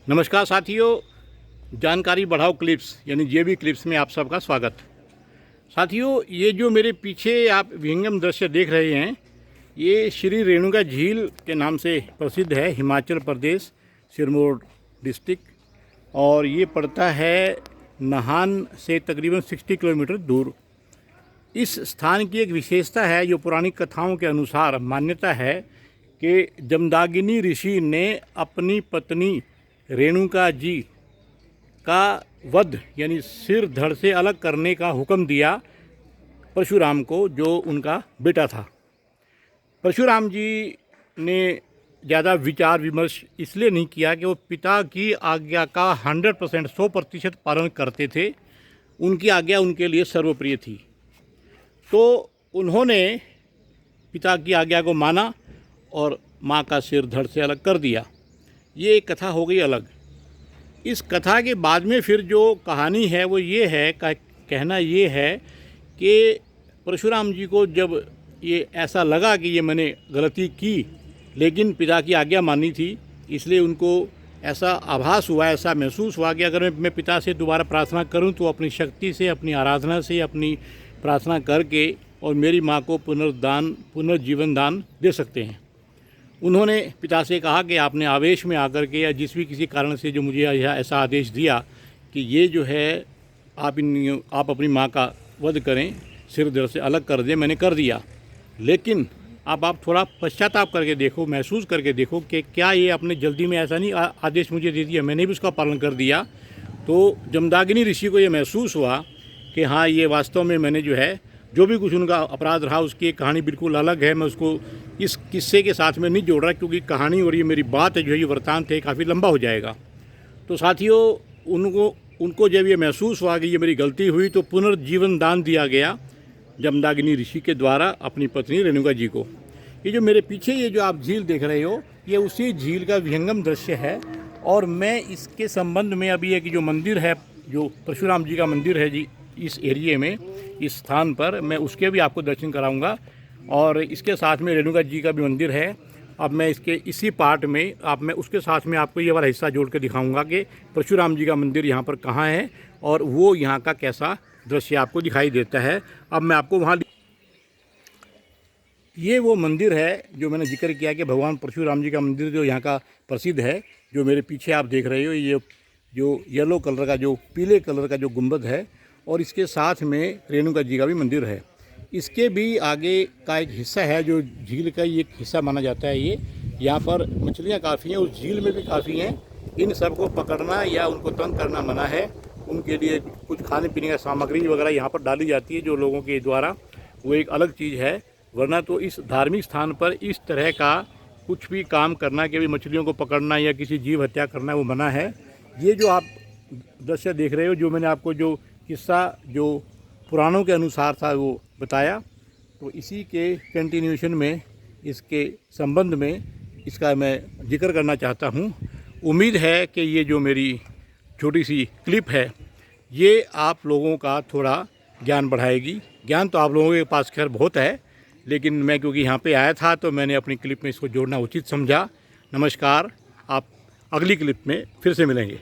नमस्कार साथियों, जानकारी बढ़ाओ क्लिप्स यानी जेबी क्लिप्स में आप सबका स्वागत। साथियों, ये जो मेरे पीछे आप विहंगम दृश्य देख रहे हैं, ये श्री रेणुका झील के नाम से प्रसिद्ध है, हिमाचल प्रदेश, सिरमौर डिस्ट्रिक्ट। और ये पड़ता है नाहन से तकरीबन 60 किलोमीटर दूर। इस स्थान की एक विशेषता है, जो पौराणिक कथाओं के अनुसार मान्यता है कि जमदागिनी ऋषि ने अपनी पत्नी रेणुका जी का वध यानी सिर धड़ से अलग करने का हुक्म दिया परशुराम को, जो उनका बेटा था। परशुराम जी ने ज़्यादा विचार विमर्श इसलिए नहीं किया कि वो पिता की आज्ञा का 100% 100% पालन करते थे। उनकी आज्ञा उनके लिए सर्वप्रिय थी, तो उन्होंने पिता की आज्ञा को माना और माँ का सिर धड़ से अलग कर दिया। ये एक कथा हो गई अलग। इस कथा के बाद में फिर जो कहानी है वो ये है, कहना ये है कि परशुराम जी को जब ये ऐसा लगा कि ये मैंने गलती की, लेकिन पिता की आज्ञा मानी थी, इसलिए उनको ऐसा आभास हुआ, ऐसा महसूस हुआ कि अगर मैं पिता से दोबारा प्रार्थना करूं तो अपनी शक्ति से, अपनी आराधना से, अपनी प्रार्थना करके और मेरी माँ को पुनर्जीवन दान दे सकते हैं। उन्होंने पिता से कहा कि आपने आवेश में आकर के या जिस भी किसी कारण से जो मुझे ऐसा आदेश दिया कि ये जो है आप अपनी माँ का वध करें, सिर धड़ से अलग कर दें, मैंने कर दिया। लेकिन अब आप थोड़ा पश्चाताप करके देखो, महसूस करके देखो कि क्या ये आपने जल्दी में ऐसा नहीं आदेश मुझे दे दिया, मैंने भी उसका पालन कर दिया। तो जमदागिनी ऋषि को ये महसूस हुआ कि हाँ, ये वास्तव में मैंने जो है जो भी कुछ उनका अपराध रहा उसकी एक कहानी बिल्कुल अलग है। मैं उसको इस किस्से के साथ में नहीं जोड़ रहा, क्योंकि कहानी और ये मेरी बात है जो है, ये वृत्तांत है, काफ़ी लंबा हो जाएगा। तो साथियों, उनको जब ये महसूस हुआ कि ये मेरी गलती हुई, तो पुनर्जीवन दान दिया गया जमदागिनी ऋषि के द्वारा अपनी पत्नी रेणुका जी को। ये जो मेरे पीछे ये जो आप झील देख रहे हो, ये उसी झील का विहंगम दृश्य है। और मैं इसके संबंध में अभी एक जो मंदिर है, जो परशुराम जी का मंदिर है जी, इस एरिए में, इस स्थान पर, मैं उसके भी आपको दर्शन कराऊंगा। और इसके साथ में रेणुका जी का भी मंदिर है। अब मैं इसके इसी पार्ट में मैं उसके साथ में आपको ये वाला हिस्सा जोड़ के दिखाऊंगा कि परशुराम जी का मंदिर यहाँ पर कहाँ है और वो यहाँ का कैसा दृश्य आपको दिखाई देता है। अब मैं आपको वहाँ, ये वो मंदिर है जो मैंने जिक्र किया कि भगवान परशुराम जी का मंदिर जो यहाँ का प्रसिद्ध है। जो मेरे पीछे आप देख रहे हो, ये जो येलो कलर का, जो पीले कलर का जो गुंबद है, और इसके साथ में रेणुका जी का भी मंदिर है। इसके भी आगे का एक हिस्सा है जो झील का ही एक हिस्सा माना जाता है। ये यहाँ पर मछलियाँ काफ़ी हैं, उस झील में भी काफ़ी हैं। इन सब को पकड़ना या उनको तंग करना मना है। उनके लिए कुछ खाने पीने का सामग्री वगैरह यहाँ पर डाली जाती है जो लोगों के द्वारा, वो एक अलग चीज़ है। वरना तो इस धार्मिक स्थान पर इस तरह का कुछ भी काम करना, कि भी मछलियों को पकड़ना या किसी जीव हत्या करना, वो मना है। ये जो आप दृश्य देख रहे हो, जो मैंने आपको जो किस्सा जो पुराणों के अनुसार था वो बताया, तो इसी के कंटिन्यूएशन में, इसके संबंध में इसका मैं जिक्र करना चाहता हूँ। उम्मीद है कि ये जो मेरी छोटी सी क्लिप है, ये आप लोगों का थोड़ा ज्ञान बढ़ाएगी। ज्ञान तो आप लोगों के पास खैर बहुत है, लेकिन मैं क्योंकि यहाँ पे आया था तो मैंने अपनी क्लिप में इसको जोड़ना उचित समझा। नमस्कार, आप अगली क्लिप में फिर से मिलेंगे।